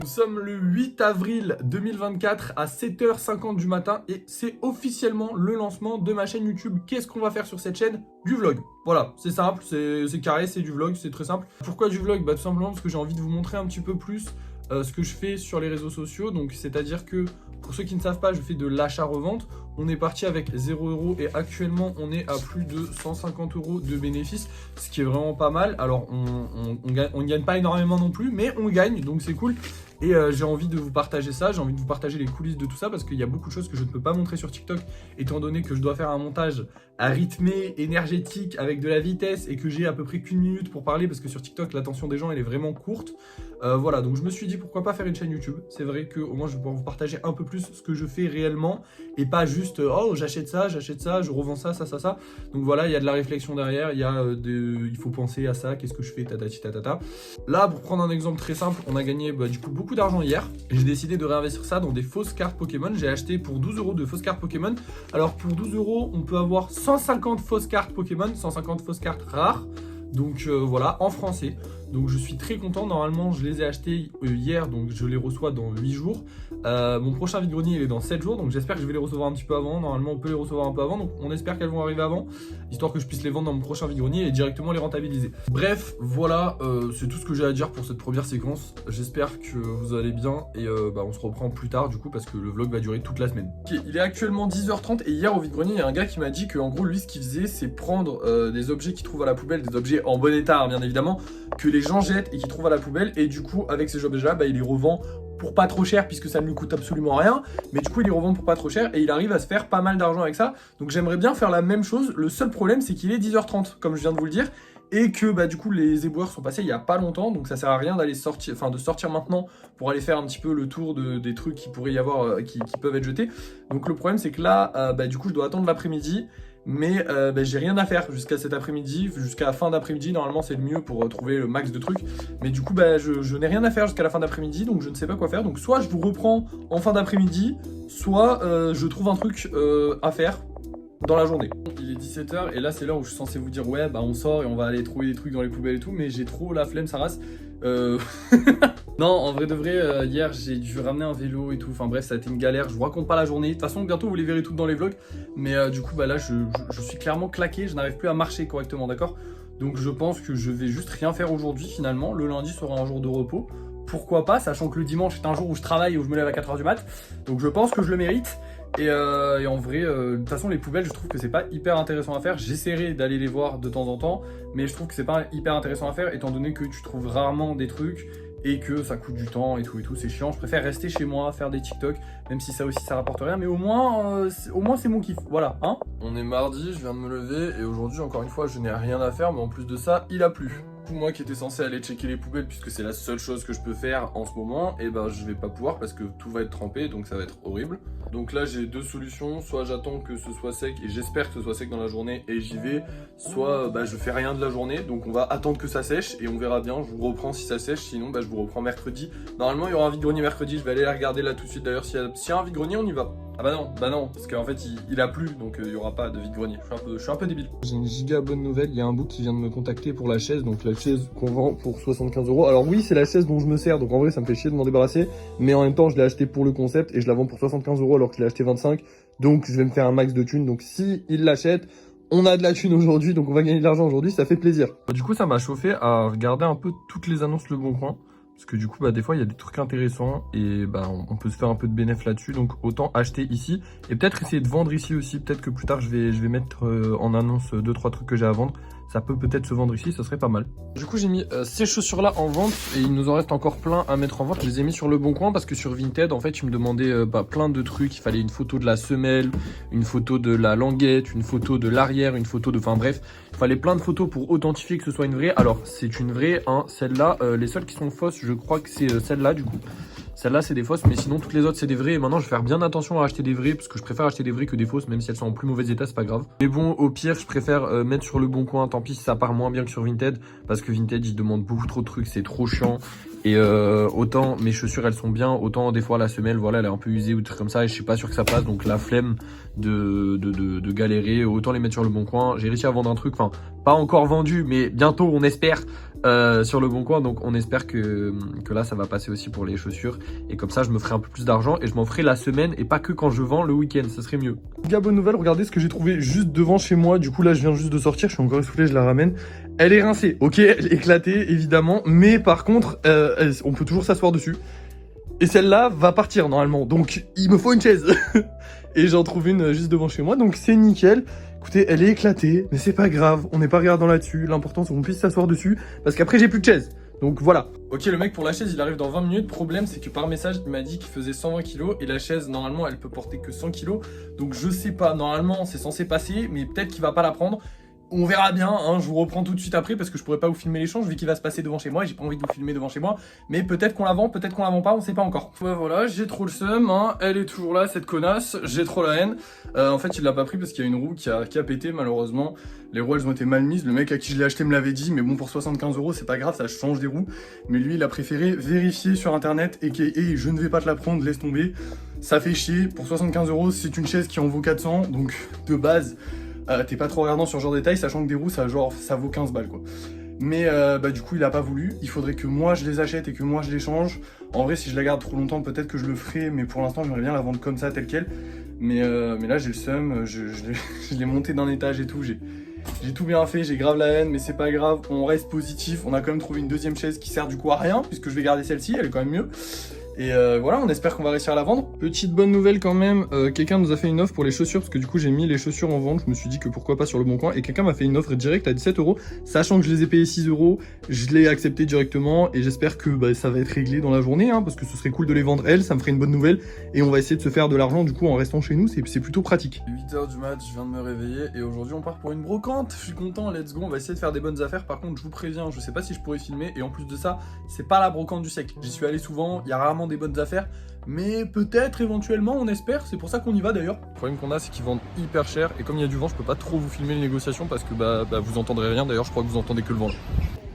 Nous sommes le 8 avril 2024 à 7h50 du matin et c'est officiellement le lancement de ma chaîne YouTube. Qu'est-ce qu'on va faire sur cette chaîne? Du vlog. Voilà, c'est simple, c'est carré, c'est du vlog, c'est très simple. Pourquoi du vlog? Bah tout simplement parce que j'ai envie de vous montrer un petit peu plus ce que je fais sur les réseaux sociaux. Donc c'est-à-dire que pour ceux qui ne savent pas, je fais de l'achat-revente. On est parti avec 0 € et actuellement on est à plus de 150 € de bénéfices, ce qui est vraiment pas mal. Alors on gagne pas énormément non plus, mais on gagne, donc c'est cool. Et j'ai envie de vous partager ça, j'ai envie de vous partager les coulisses de tout ça parce qu'il y a beaucoup de choses que je ne peux pas montrer sur TikTok étant donné que je dois faire un montage rythmé, énergétique, avec de la vitesse et que j'ai à peu près qu'une minute pour parler parce que sur TikTok l'attention des gens elle est vraiment courte. Voilà, donc je me suis dit pourquoi pas faire une chaîne YouTube. C'est vrai qu'au moins je vais pouvoir vous partager un peu plus ce que je fais réellement et pas juste oh j'achète ça, je revends ça. Donc voilà, il y a de la réflexion derrière, il faut penser à ça, qu'est-ce que je fais, tatati tatata. Là, pour prendre un exemple très simple, on a gagné du coup beaucoup d'argent hier. J'ai décidé de réinvestir ça dans des fausses cartes Pokémon. J'ai acheté pour 12 € de fausses cartes Pokémon. Alors pour 12 €, on peut avoir 150 fausses cartes Pokémon, 150 fausses cartes rares. Donc voilà, en français. Donc je suis très content, normalement je les ai achetées hier, donc je les reçois dans 8 jours. Mon prochain vide-grenier il est dans 7 jours, donc j'espère que je vais les recevoir un petit peu avant. Normalement on peut les recevoir un peu avant, donc on espère qu'elles vont arriver avant, histoire que je puisse les vendre dans mon prochain vide-grenier et directement les rentabiliser. Bref, voilà, c'est tout ce que j'ai à dire pour cette première séquence. J'espère que vous allez bien et on se reprend plus tard du coup parce que le vlog va durer toute la semaine. Okay, il est actuellement 10h30 et hier au vide-grenier il y a un gars qui m'a dit qu'en gros lui ce qu'il faisait c'est prendre des objets qu'il trouve à la poubelle, des objets en bon état hein, bien évidemment, que les gens jettent et qu'ils trouvent à la poubelle et du coup avec ces objets là il les revend pour pas trop cher puisque ça ne lui coûte absolument rien, mais du coup il les revend pour pas trop cher et il arrive à se faire pas mal d'argent avec ça. Donc j'aimerais bien faire la même chose, le seul problème c'est qu'il est 10h30 comme je viens de vous le dire et que du coup les éboueurs sont passés il y a pas longtemps, donc ça sert à rien d'aller sortir, de sortir maintenant pour aller faire un petit peu le tour des trucs qui pourraient y avoir qui peuvent être jetés. Donc le problème c'est que là du coup je dois attendre l'après-midi. Mais j'ai rien à faire jusqu'à cet après-midi, jusqu'à la fin d'après-midi, normalement c'est le mieux pour trouver le max de trucs. Mais du coup je n'ai rien à faire jusqu'à la fin d'après-midi, donc je ne sais pas quoi faire. Donc soit je vous reprends en fin d'après-midi, soit je trouve un truc à faire dans la journée. Il est 17h et là c'est l'heure où je suis censé vous dire ouais on sort et on va aller trouver des trucs dans les poubelles et tout, mais j'ai trop la flemme, ça race. Non, en vrai de vrai, hier j'ai dû ramener un vélo et tout, enfin bref ça a été une galère, je vous raconte pas la journée, de toute façon bientôt vous les verrez toutes dans les vlogs, mais du coup là je suis clairement claqué, je n'arrive plus à marcher correctement, d'accord? Donc je pense que je vais juste rien faire aujourd'hui finalement, le lundi sera un jour de repos, pourquoi pas, sachant que le dimanche est un jour où je travaille et où je me lève à 4h du mat, donc je pense que je le mérite. Et en vrai, de toute façon les poubelles je trouve que c'est pas hyper intéressant à faire, j'essaierai d'aller les voir de temps en temps, mais je trouve que c'est pas hyper intéressant à faire étant donné que tu trouves rarement des trucs et que ça coûte du temps et tout, c'est chiant. Je préfère rester chez moi, faire des TikTok, même si ça aussi ça rapporte rien, mais au moins c'est mon kiff, voilà, hein. On est mardi, je viens de me lever et aujourd'hui encore une fois je n'ai rien à faire, mais en plus de ça il a plu. Moi qui étais censé aller checker les poubelles puisque c'est la seule chose que je peux faire en ce moment, et je vais pas pouvoir parce que tout va être trempé, donc ça va être horrible. Donc là j'ai deux solutions, soit j'attends que ce soit sec et j'espère que ce soit sec dans la journée et j'y vais, soit je fais rien de la journée, donc on va attendre que ça sèche et on verra bien, je vous reprends si ça sèche, sinon je vous reprends mercredi. Normalement il y aura un vide-grenier mercredi, je vais aller la regarder là tout de suite d'ailleurs, s'il y a un vide-grenier on y va. Ah bah non, parce qu'en fait il a plu, donc il y aura pas de vide-grenier, je suis un peu débile. J'ai une giga bonne nouvelle, il y a un bout qui vient de me contacter pour la chaise, donc la chaise qu'on vend pour 75 €. Alors oui c'est la chaise dont je me sers, donc en vrai ça me fait chier de m'en débarrasser, mais en même temps je l'ai acheté pour le concept et je la vends pour 75 € alors que je l'ai acheté 25, donc je vais me faire un max de thunes, donc si il l'achète, on a de la thune aujourd'hui, donc on va gagner de l'argent aujourd'hui, ça fait plaisir. Du coup ça m'a chauffé à regarder un peu toutes les annonces Le Bon Coin. Parce que du coup, des fois, il y a des trucs intéressants et on peut se faire un peu de bénéfice là-dessus. Donc, autant acheter ici et peut-être essayer de vendre ici aussi. Peut-être que plus tard, je vais mettre en annonce 2-3 trucs que j'ai à vendre. Ça peut peut-être se vendre ici, ça serait pas mal. Du coup, j'ai mis ces chaussures-là en vente et il nous en reste encore plein à mettre en vente. Je les ai mis sur Le Bon Coin parce que sur Vinted, en fait, ils me demandaient plein de trucs. Il fallait une photo de la semelle, une photo de la languette, une photo de l'arrière, une photo de... Enfin bref, il fallait plein de photos pour authentifier que ce soit une vraie. Alors, c'est une vraie, hein, celle-là. Les seules qui sont fausses, je crois que c'est celle-là, du coup. Celle-là, c'est des fausses, mais sinon, toutes les autres, c'est des vraies. Et maintenant, je vais faire bien attention à acheter des vraies, parce que je préfère acheter des vraies que des fausses, même si elles sont en plus mauvais état, c'est pas grave. Mais bon, au pire, je préfère mettre sur Le Bon Coin. Tant pis si ça part moins bien que sur Vinted, parce que Vinted, ils demandent beaucoup trop de trucs, c'est trop chiant. Et autant mes chaussures, elles sont bien, autant des fois la semelle, voilà, elle est un peu usée ou des trucs comme ça, et je suis pas sûr que ça passe, donc la flemme de galérer, autant les mettre sur Le Bon Coin. J'ai réussi à vendre un truc, enfin, pas encore vendu, mais bientôt, on espère. sur le bon coin, donc on espère que là ça va passer aussi pour les chaussures et comme ça je me ferai un peu plus d'argent et je m'en ferai la semaine et pas que quand je vends le week-end, ce serait mieux. Gars, bonne nouvelle, regardez ce que j'ai trouvé juste devant chez moi. Du coup là je viens juste de sortir, je suis encore essoufflé, je la ramène. Elle est rincée, ok, elle est éclatée évidemment, mais par contre on peut toujours s'asseoir dessus. Et celle-là va partir normalement, donc il me faut une chaise. Et j'en trouve une juste devant chez moi, donc c'est nickel. Écoutez, elle est éclatée, mais c'est pas grave, on n'est pas regardant là-dessus. L'important c'est qu'on puisse s'asseoir dessus, parce qu'après j'ai plus de chaise. Donc voilà. Ok, le mec pour la chaise il arrive dans 20 minutes. Problème c'est que par message il m'a dit qu'il faisait 120 kg et la chaise normalement elle peut porter que 100 kg. Donc je sais pas, normalement c'est censé passer, mais peut-être qu'il va pas la prendre. On verra bien, hein, je vous reprends tout de suite après parce que je pourrais pas vous filmer l'échange vu qu'il va se passer devant chez moi et j'ai pas envie de vous filmer devant chez moi. Mais peut-être qu'on la vend, peut-être qu'on la vend pas, on sait pas encore. Ouais, voilà, j'ai trop le seum, hein. Elle est toujours là cette connasse, j'ai trop la haine. En fait il l'a pas pris parce qu'il y a une roue qui a pété malheureusement. Les roues elles ont été mal mises, le mec à qui je l'ai acheté me l'avait dit, mais bon pour 75 € c'est pas grave, ça change des roues. Mais lui il a préféré vérifier sur internet et je ne vais pas te la prendre, laisse tomber. Ça fait chier, pour 75 € c'est une chaise qui en vaut 400, donc de base... t'es pas trop regardant sur ce genre de détails, sachant que des roues ça vaut 15 balles quoi. Mais du coup il a pas voulu, il faudrait que moi je les achète et que moi je les change. En vrai si je la garde trop longtemps peut-être que je le ferai, mais pour l'instant j'aimerais bien la vendre comme ça telle quelle. Mais là j'ai le seum, je l'ai monté d'un étage et tout, j'ai tout bien fait, j'ai grave la haine, mais c'est pas grave, on reste positif. On a quand même trouvé une deuxième chaise qui sert du coup à rien, puisque je vais garder celle-ci, elle est quand même mieux. Et voilà, on espère qu'on va réussir à la vendre. Petite bonne nouvelle quand même, quelqu'un nous a fait une offre pour les chaussures, parce que du coup j'ai mis les chaussures en vente, je me suis dit que pourquoi pas sur le bon coin, et quelqu'un m'a fait une offre directe à 17 €, sachant que je les ai payés 6 €, je l'ai accepté directement, et j'espère que ça va être réglé dans la journée, hein, parce que ce serait cool de les vendre elles, ça me ferait une bonne nouvelle, et on va essayer de se faire de l'argent du coup en restant chez nous, c'est plutôt pratique. 8 h du mat, je viens de me réveiller, et aujourd'hui on part pour une brocante, je suis content, let's go, on va essayer de faire des bonnes affaires. Par contre je vous préviens, je sais pas si je pourrais filmer, et en plus de ça, c'est pas la brocante du siècle, j'y suis allé souvent, il y a rarement des bonnes affaires, mais peut-être éventuellement on espère, c'est pour ça qu'on y va d'ailleurs. Le problème qu'on a c'est qu'ils vendent hyper cher et comme il y a du vent je peux pas trop vous filmer les négociations parce que vous entendrez rien, d'ailleurs je crois que vous entendez que le vent là.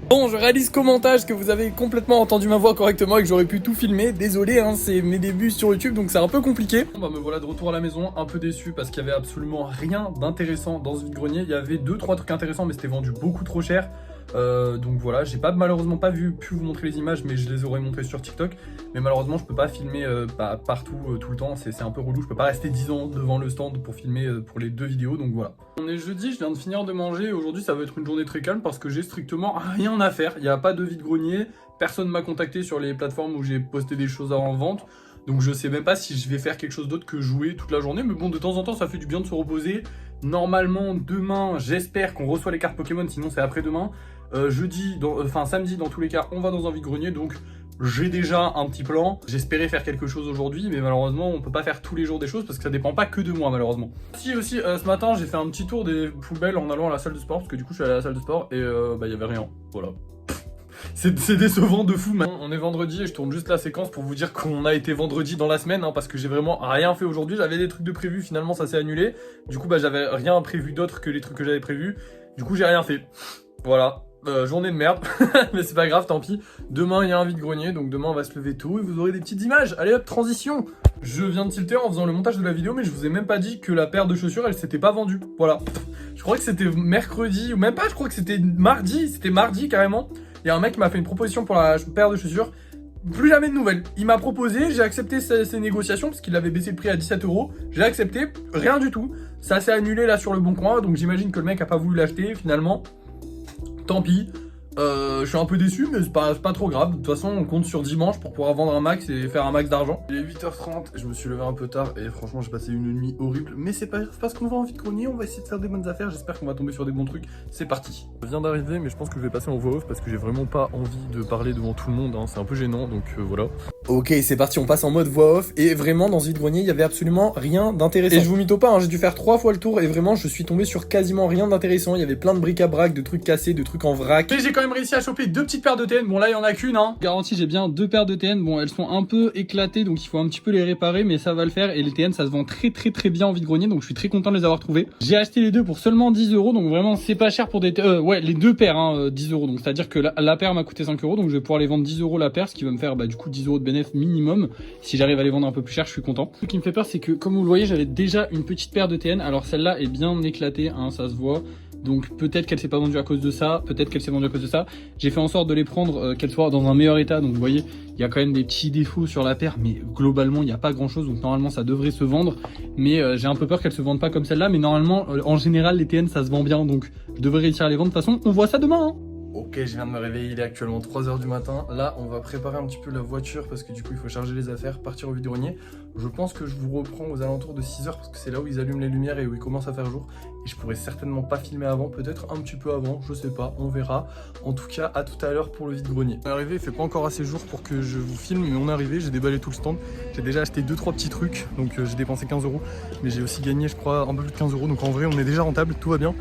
Bon, je réalise qu'au montage que vous avez complètement entendu ma voix correctement et que j'aurais pu tout filmer, désolé hein, c'est mes débuts sur YouTube donc c'est un peu compliqué. Bon, me voilà de retour à la maison, un peu déçu parce qu'il y avait absolument rien d'intéressant dans ce vide-grenier. Il y avait 2-3 trucs intéressants mais c'était vendu beaucoup trop cher. Donc voilà, j'ai malheureusement pas pu vous montrer les images, mais je les aurais montrées sur TikTok. Mais malheureusement, je peux pas filmer partout tout le temps, c'est un peu relou. Je peux pas rester 10 ans devant le stand pour filmer pour les 2 vidéos, donc voilà. On est jeudi, je viens de finir de manger. Aujourd'hui, ça va être une journée très calme parce que j'ai strictement rien à faire. Il n'y a pas de vide-grenier, personne m'a contacté sur les plateformes où j'ai posté des choses en vente. Donc je sais même pas si je vais faire quelque chose d'autre que jouer toute la journée. Mais bon, de temps en temps, ça fait du bien de se reposer. Normalement, demain, j'espère qu'on reçoit les cartes Pokémon, sinon c'est après-demain. Samedi, dans tous les cas, on va dans un vide-grenier. Donc j'ai déjà un petit plan. J'espérais faire quelque chose aujourd'hui, mais malheureusement, on peut pas faire tous les jours des choses parce que ça dépend pas que de moi, malheureusement. Si aussi, ce matin, j'ai fait un petit tour des poubelles en allant à la salle de sport parce que du coup, je suis allé à la salle de sport et il y avait rien. Voilà. C'est décevant de fou. Maintenant, on est vendredi et je tourne juste la séquence pour vous dire qu'on a été vendredi dans la semaine hein, parce que j'ai vraiment rien fait aujourd'hui. J'avais des trucs de prévu, finalement ça s'est annulé. Du coup, j'avais rien prévu d'autre que les trucs que j'avais prévus. Du coup, j'ai rien fait. Voilà. Journée de merde, mais c'est pas grave, tant pis. Demain, il y a un vide-grenier, donc demain, on va se lever tôt et vous aurez des petites images. Allez hop, transition. Je viens de tilter en faisant le montage de la vidéo, mais je vous ai même pas dit que la paire de chaussures, elle s'était pas vendue. Voilà. Je crois que c'était mercredi, ou même pas, je crois que c'était mardi carrément. Il y a un mec qui m'a fait une proposition pour la paire de chaussures. Plus jamais de nouvelles. Il m'a proposé, j'ai accepté ses négociations parce qu'il avait baissé le prix à 17 €. J'ai accepté, rien du tout. Ça s'est annulé là sur le bon coin, donc j'imagine que le mec a pas voulu l'acheter finalement. Tant pis. Je suis un peu déçu, mais c'est pas trop grave. De toute façon, on compte sur dimanche pour pouvoir vendre un max et faire un max d'argent. Il est 8 h 30, je me suis levé un peu tard et franchement, j'ai passé une nuit horrible. Mais c'est pas grave parce qu'on va en vide-grenier, on va essayer de faire des bonnes affaires. J'espère qu'on va tomber sur des bons trucs. C'est parti. Je viens d'arriver, mais je pense que je vais passer en voix off parce que j'ai vraiment pas envie de parler devant tout le monde. Hein. C'est un peu gênant, donc voilà. Ok, c'est parti, on passe en mode voix off. Et vraiment, dans ce vide-grenier, il y avait absolument rien d'intéressant. Et je vous mytho pas, hein, j'ai dû faire 3 fois le tour et vraiment, je suis tombé sur quasiment rien d'intéressant. Il y avait plein de bric-à-brac, de trucs cassés, de trucs en vrac. Mais j'ai quand même réussi à choper 2 petites paires de TN. Bon, là, il y en a qu'une, hein. Garantie, j'ai bien 2 paires de TN. Bon, elles sont un peu éclatées, donc il faut un petit peu les réparer, mais ça va le faire. Et les TN, ça se vend très bien en vide-grenier, donc je suis très content de les avoir trouvés. J'ai acheté les deux pour seulement 10 €, donc vraiment, c'est pas cher pour des ouais, les 2 paires, hein, 10 €. Donc, c'est-à-dire que la paire m'a coûté 5 €, donc je vais pouvoir les vendre 10 € la paire, ce qui va me faire, du coup, 10 € de bénéfice minimum. Si j'arrive à les vendre un peu plus cher, je suis content. Ce qui me fait peur, c'est que, comme vous le voyez, j'avais déjà une petite paire de TN. Alors, celle-là est bien éclatée, hein, ça se voit. Donc peut-être qu'elle s'est pas vendue à cause de ça, peut-être qu'elle s'est vendue à cause de ça. J'ai fait en sorte de les prendre, qu'elles soient dans un meilleur état. Donc vous voyez, il y a quand même des petits défauts sur la paire, mais globalement il n'y a pas grand chose. Donc normalement ça devrait se vendre, mais j'ai un peu peur qu'elles se vendent pas comme celle-là. Mais normalement, en général les TN ça se vend bien, donc je devrais réussir à les vendre. De toute façon, on voit ça demain, hein. Ok, je viens de me réveiller, il est actuellement 3h du matin. Là, on va préparer un petit peu la voiture parce que du coup, il faut charger les affaires, partir au vide-grenier. Je pense que je vous reprends aux alentours de 6h parce que c'est là où ils allument les lumières et où il commence à faire jour. Et je pourrais certainement pas filmer avant, peut-être un petit peu avant, je sais pas, on verra. En tout cas, à tout à l'heure pour le vide-grenier. On est arrivé, il fait pas encore assez jour pour que je vous filme, mais on est arrivé, j'ai déballé tout le stand. J'ai déjà acheté 2-3 petits trucs, donc j'ai dépensé 15 €. Mais j'ai aussi gagné, je crois, un peu plus de 15 €. Donc en vrai, on est déjà rentable, tout va bien.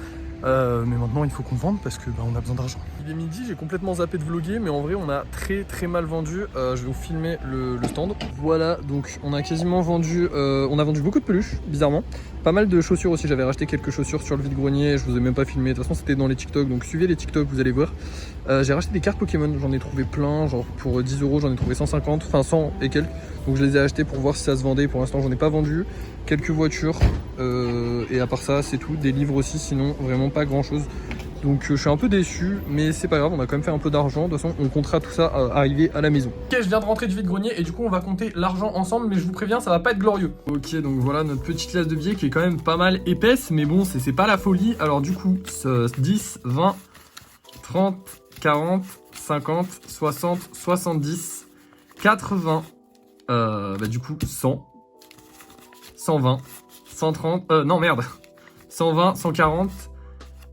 Mais maintenant il faut qu'on vende parce que on a besoin d'argent. Il est midi, j'ai complètement zappé de vlogger, mais en vrai on a très mal vendu. Je vais vous filmer le stand. Voilà, donc on a quasiment vendu, on a vendu beaucoup de peluches, bizarrement. Pas mal de chaussures aussi, j'avais racheté quelques chaussures sur le vide-grenier, je vous ai même pas filmé. De toute façon c'était dans les TikTok, donc suivez les TikTok, vous allez voir. J'ai racheté des cartes Pokémon, j'en ai trouvé plein, genre pour 10 €, j'en ai trouvé 150, enfin 100 et quelques. Donc je les ai achetés pour voir si ça se vendait, pour l'instant j'en ai pas vendu. Quelques voitures, et à part ça c'est tout, des livres aussi, sinon vraiment pas grand chose. Donc je suis un peu déçu, mais c'est pas grave, on a quand même fait un peu d'argent. De toute façon on comptera tout ça arriver à la maison. Ok, je viens de rentrer du vide-grenier et du coup on va compter l'argent ensemble, mais je vous préviens ça va pas être glorieux. Ok, donc voilà notre petite liasse de billets qui est quand même pas mal épaisse, mais bon c'est pas la folie. Alors du coup 10, 20, 30, 40, 50, 60, 70, 80, du coup 100, 120, 130, non merde, 120, 140,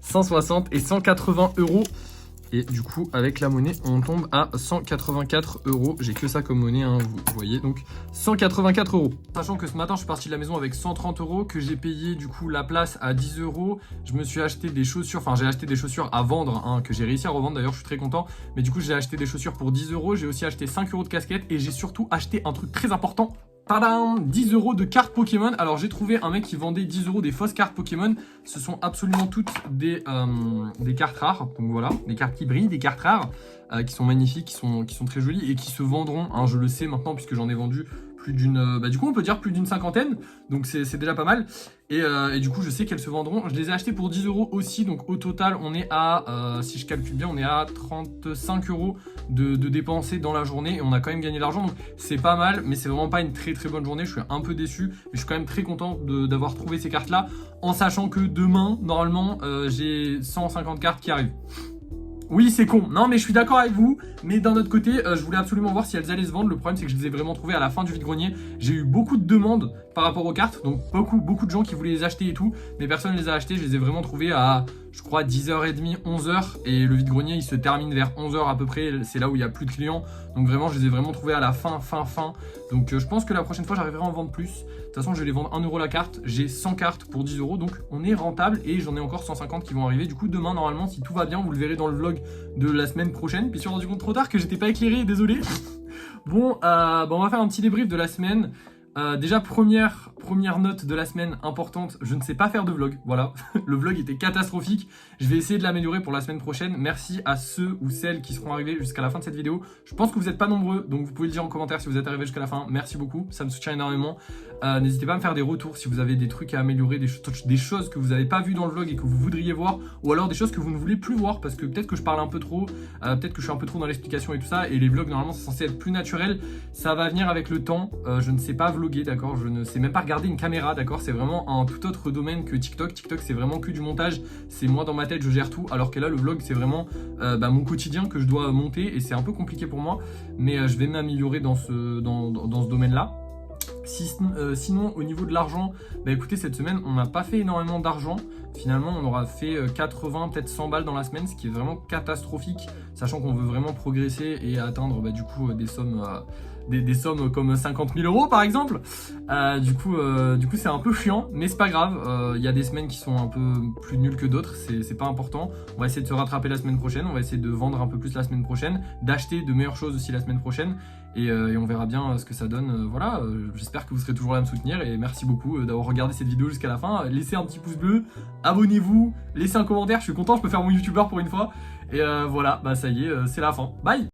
160 et 180 €. Et du coup, avec la monnaie, on tombe à 184 €. J'ai que ça comme monnaie, hein, vous voyez, donc 184 €. Sachant que ce matin, je suis parti de la maison avec 130 €, que j'ai payé du coup la place à 10 €. Je me suis acheté des chaussures, enfin j'ai acheté des chaussures à vendre, hein, que j'ai réussi à revendre d'ailleurs, je suis très content. Mais du coup, j'ai acheté des chaussures pour 10 €. J'ai aussi acheté 5 € de casquette et j'ai surtout acheté un truc très important. Tadam, 10 € de cartes Pokémon. Alors j'ai trouvé un mec qui vendait 10 € des fausses cartes Pokémon. Ce sont absolument toutes des cartes rares. Donc voilà, des cartes qui brillent, des cartes rares qui sont magnifiques, qui sont très jolies et qui se vendront, hein, je le sais maintenant puisque j'en ai vendu plus d'une, du coup on peut dire plus d'une cinquantaine, donc c'est déjà pas mal. Et du coup je sais qu'elles se vendront. Je les ai achetées pour 10 € aussi, donc au total on est à, si je calcule bien, on est à 35 € de dépensés dans la journée et on a quand même gagné de l'argent, donc c'est pas mal, mais c'est vraiment pas une très bonne journée. Je suis un peu déçu, mais je suis quand même très content d'avoir trouvé ces cartes là, en sachant que demain normalement j'ai 150 cartes qui arrivent. Oui, c'est con. Non, mais je suis d'accord avec vous. Mais d'un autre côté, je voulais absolument voir si elles allaient se vendre. Le problème, c'est que je les ai vraiment trouvées à la fin du vide-grenier. J'ai eu beaucoup de demandes par rapport aux cartes. Donc, beaucoup de gens qui voulaient les acheter et tout. Mais personne ne les a achetées. Je les ai vraiment trouvées à, je crois, 10h30, 11h. Et le vide-grenier, il se termine vers 11h à peu près. C'est là où il n'y a plus de clients. Donc, vraiment, je les ai vraiment trouvées à la fin. Donc, je pense que la prochaine fois, j'arriverai à en vendre plus. De toute façon, je vais les vendre 1 € la carte. J'ai 100 cartes pour 10 €. Donc, on est rentable. Et j'en ai encore 150 qui vont arriver. Du coup, demain, normalement, si tout va bien, vous le verrez dans le vlog de la semaine prochaine. Puis, je me suis rendu compte trop tard que j'étais pas éclairé. Désolé. Bon, on va faire un petit débrief de la semaine. Déjà, première note de la semaine importante, je ne sais pas faire de vlog, voilà. Le vlog était catastrophique. Je vais essayer de l'améliorer pour la semaine prochaine. Merci à ceux ou celles qui seront arrivés jusqu'à la fin de cette vidéo. Je pense que vous n'êtes pas nombreux, donc vous pouvez le dire en commentaire si vous êtes arrivés jusqu'à la fin. Merci beaucoup, ça me soutient énormément. N'hésitez pas à me faire des retours si vous avez des trucs à améliorer, des choses que vous n'avez pas vues dans le vlog et que vous voudriez voir, ou alors des choses que vous ne voulez plus voir, parce que peut-être que je parle un peu trop, peut-être que je suis un peu trop dans l'explication et tout ça, et les vlogs normalement c'est censé être plus naturel. Ça va venir avec le temps. Je ne sais pas vlogger, d'accord, je ne sais même pas regarder une caméra, d'accord, c'est vraiment un tout autre domaine que TikTok. TikTok c'est vraiment que du montage, c'est moi dans ma tête, je gère tout, alors que là le vlog c'est vraiment mon quotidien que je dois monter et c'est un peu compliqué pour moi, mais je vais m'améliorer dans ce domaine là. Sinon au niveau de l'argent, écoutez, cette semaine on n'a pas fait énormément d'argent. Finalement on aura fait 80, peut-être 100 balles dans la semaine, ce qui est vraiment catastrophique, sachant qu'on veut vraiment progresser et atteindre du coup des sommes des sommes comme 50 000 € par exemple. Du coup c'est un peu chiant, mais c'est pas grave. Il y a des semaines qui sont un peu plus nulles que d'autres, c'est pas important. On va essayer de se rattraper la semaine prochaine, on va essayer de vendre un peu plus la semaine prochaine, d'acheter de meilleures choses aussi la semaine prochaine, et on verra bien ce que ça donne. Voilà, j'espère que vous serez toujours là à me soutenir, et merci beaucoup d'avoir regardé cette vidéo jusqu'à la fin. Laissez un petit pouce bleu, abonnez-vous, laissez un commentaire, je suis content, je peux faire mon youtubeur pour une fois. Et voilà, ça y est, c'est la fin. Bye!